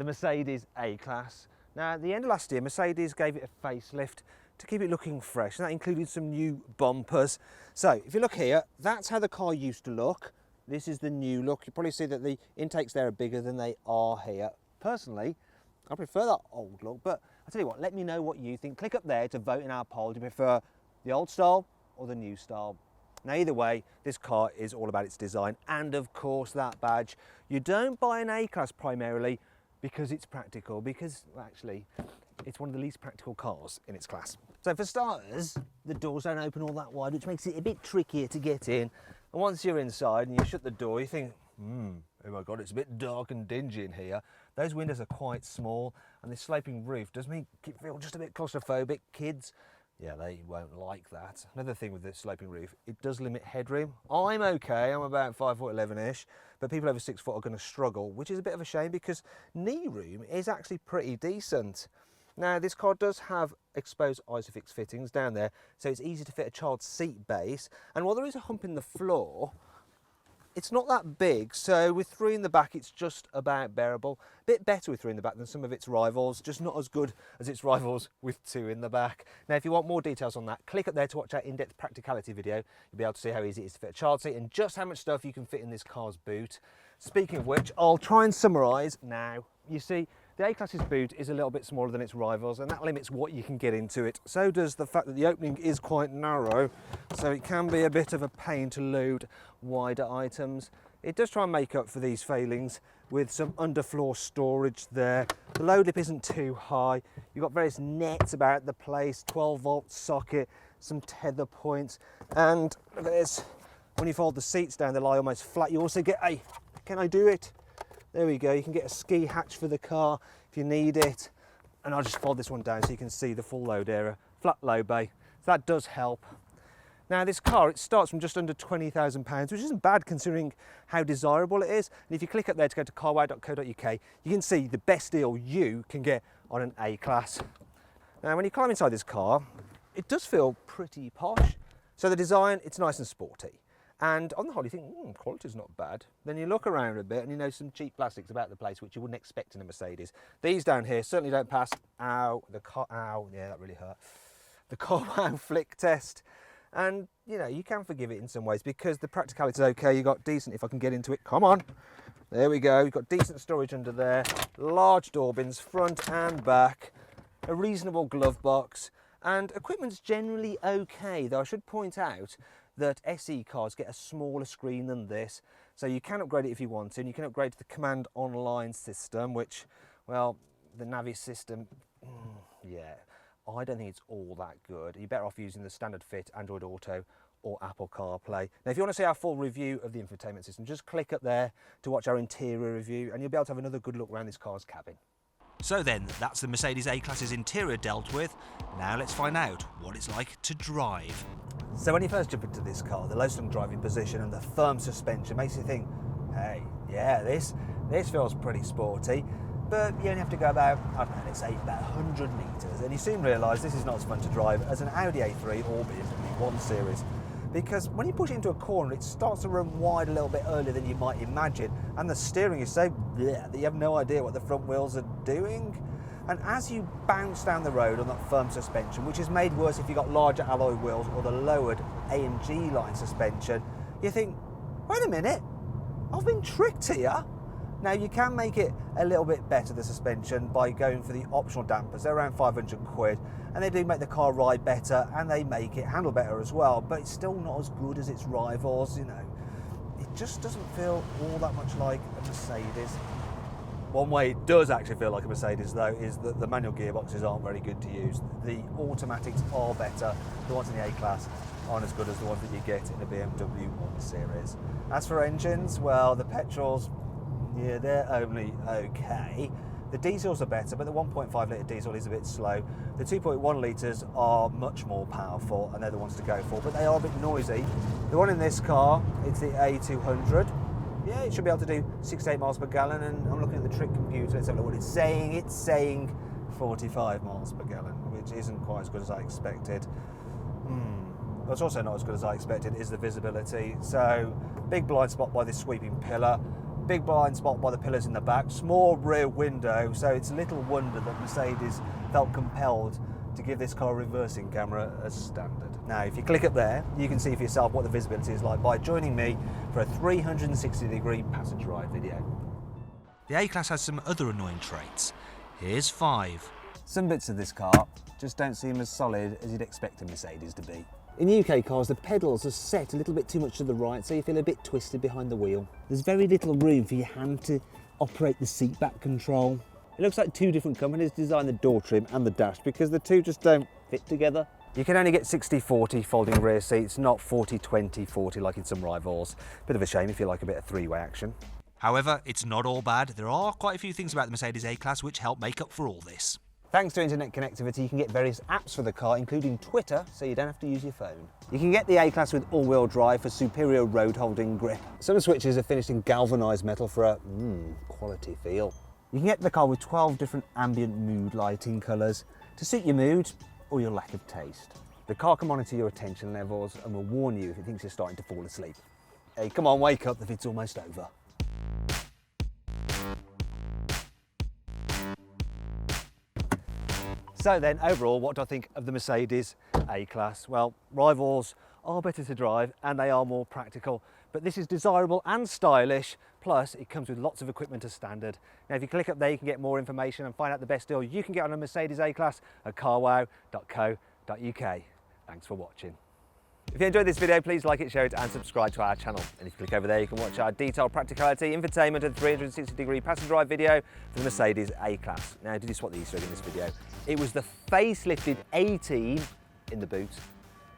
the Mercedes A-Class. Now, at the end of last year, Mercedes gave it a facelift to keep it looking fresh, and that included some new bumpers. So, if you look here, that's how the car used to look. This is the new look. You probably see that the intakes there are bigger than they are here. Personally, I prefer that old look, but I'll tell you what, let me know what you think. Click up there to vote in our poll. Do you prefer the old style or the new style? Now, either way, this car is all about its design and, of course, that badge. You don't buy an A-Class primarily because it's practical, because, well, actually, it's one of the least practical cars in its class. So, for starters, the doors don't open all that wide, which makes it a bit trickier to get in. And once you're inside and you shut the door, you think, oh my God, it's a bit dark and dingy in here. Those windows are quite small, and this sloping roof does make it feel just a bit claustrophobic. Kids, yeah, they won't like that. Another thing with the sloping roof, it does limit headroom. I'm okay, I'm about 5'11"-ish, but people over 6 foot are going to struggle, which is a bit of a shame because knee room is actually pretty decent. Now, this car does have exposed Isofix fittings down there, so it's easy to fit a child's seat base. And while there is a hump in the floor, it's not that big, so with 3 in the back, it's just about bearable. A bit better with 3 in the back than some of its rivals, just not as good as its rivals with 2 in the back. Now, if you want more details on that, click up there to watch our in-depth practicality video. You'll be able to see how easy it is to fit a child seat and just how much stuff you can fit in this car's boot. Speaking of which, I'll try and summarise now. You see, the A-Class's boot is a little bit smaller than its rivals, and that limits what you can get into it. So does the fact that the opening is quite narrow, so it can be a bit of a pain to load wider items. It does try and make up for these failings with some underfloor storage there. The load lip isn't too high. You've got various nets about the place, 12-volt socket, some tether points, and look at this. When you fold the seats down, they lie almost flat. You also get a, can I do it? There we go, you can get a ski hatch for the car if you need it. And I'll just fold this one down so you can see the full load area. Flat low bay, so that does help. Now, this car, it starts from just under £20,000, which isn't bad considering how desirable it is. And if you click up there to go to carwow.co.uk, you can see the best deal you can get on an A-Class. Now, when you climb inside this car, it does feel pretty posh. So the design, it's nice and sporty. And on the whole, you think, quality's not bad. Then you look around a bit and you know some cheap plastics about the place, which you wouldn't expect in a Mercedes. These down here certainly don't pass, ow, yeah, that really hurt. The carwow flick test. And, you know, you can forgive it in some ways because the practicality is okay. You've got decent, if I can get into it, come on. There we go. You've got decent storage under there. Large door bins, front and back. A reasonable glove box. And equipment's generally okay, though I should point out that SE cars get a smaller screen than this, so you can upgrade it if you want to, and you can upgrade to the Command Online system, which, well, the Navi system, yeah, I don't think it's all that good. You're better off using the standard fit Android Auto or Apple CarPlay. Now, if you want to see our full review of the infotainment system, just click up there to watch our interior review, and you'll be able to have another good look around this car's cabin. So then, that's the Mercedes A-Class's interior dealt with. Now let's find out what it's like to drive. So when you first jump into this car, the low slung driving position and the firm suspension makes you think, hey, yeah, this feels pretty sporty. But you only have to go about, I don't know, let's say about 100 metres, and you soon realise this is not as fun to drive as an Audi A3 or BMW 1 Series. Because when you push it into a corner, it starts to run wide a little bit earlier than you might imagine, and the steering is so bleh that you have no idea what the front wheels are doing. And as you bounce down the road on that firm suspension, which is made worse if you've got larger alloy wheels or the lowered AMG line suspension, you think, wait a minute, I've been tricked here. Now, you can make it a little bit better, the suspension, by going for the optional dampers. They're around 500 quid, and they do make the car ride better, and they make it handle better as well, but it's still not as good as its rivals, you know. It just doesn't feel all that much like a Mercedes. One way it does actually feel like a Mercedes, though, is that the manual gearboxes aren't very good to use. The automatics are better. The ones in the A-Class aren't as good as the ones that you get in a BMW 1 Series. As for engines, well, the petrols, yeah, they're only okay. The diesels are better, but the 1.5 litre diesel is a bit slow. The 2.1 litres are much more powerful, and they're the ones to go for, but they are a bit noisy. The one in this car, it's the A200. Yeah, it should be able to do 68 miles per gallon, and I'm looking at the trick computer. Let's have a look what it's saying. It's saying 45 miles per gallon, which isn't quite as good as I expected. What's also not as good as I expected is the visibility. So, big blind spot by this sweeping pillar. big blind spot by the pillars in the back, small rear window, so it's little wonder that Mercedes felt compelled to give this car a reversing camera as standard. Now, if you click up there, you can see for yourself what the visibility is like by joining me for a 360-degree passenger ride video. The A-Class has some other annoying traits. Here's 5. Some bits of this car just don't seem as solid as you'd expect a Mercedes to be. In UK cars, the pedals are set a little bit too much to the right, so you feel a bit twisted behind the wheel. There's very little room for your hand to operate the seat back control. It looks like 2 different companies designed the door trim and the dash because the two just don't fit together. You can only get 60-40 folding rear seats, not 40-20-40 like in some rivals. Bit of a shame if you like a bit of 3-way action. However, it's not all bad. There are quite a few things about the Mercedes A-Class which help make up for all this. Thanks to internet connectivity, you can get various apps for the car, including Twitter, so you don't have to use your phone. You can get the A-Class with all-wheel drive for superior road-holding grip. Some switches are finished in galvanised metal for a quality feel. You can get the car with 12 different ambient mood lighting colours to suit your mood or your lack of taste. The car can monitor your attention levels and will warn you if it thinks you're starting to fall asleep. Hey, come on, wake up, the vid's almost over. So then, overall, what do I think of the Mercedes A-Class? Well, rivals are better to drive and they are more practical, but this is desirable and stylish, plus it comes with lots of equipment as standard. Now, if you click up there, you can get more information and find out the best deal you can get on a Mercedes A-Class at carwow.co.uk. Thanks for watching. If you enjoyed this video, please like it, share it and subscribe to our channel. And if you click over there, you can watch our detailed practicality, infotainment and 360-degree passenger ride video for the Mercedes A-Class. Now, did you spot the Easter egg in this video? It was the facelifted A-team in the boot.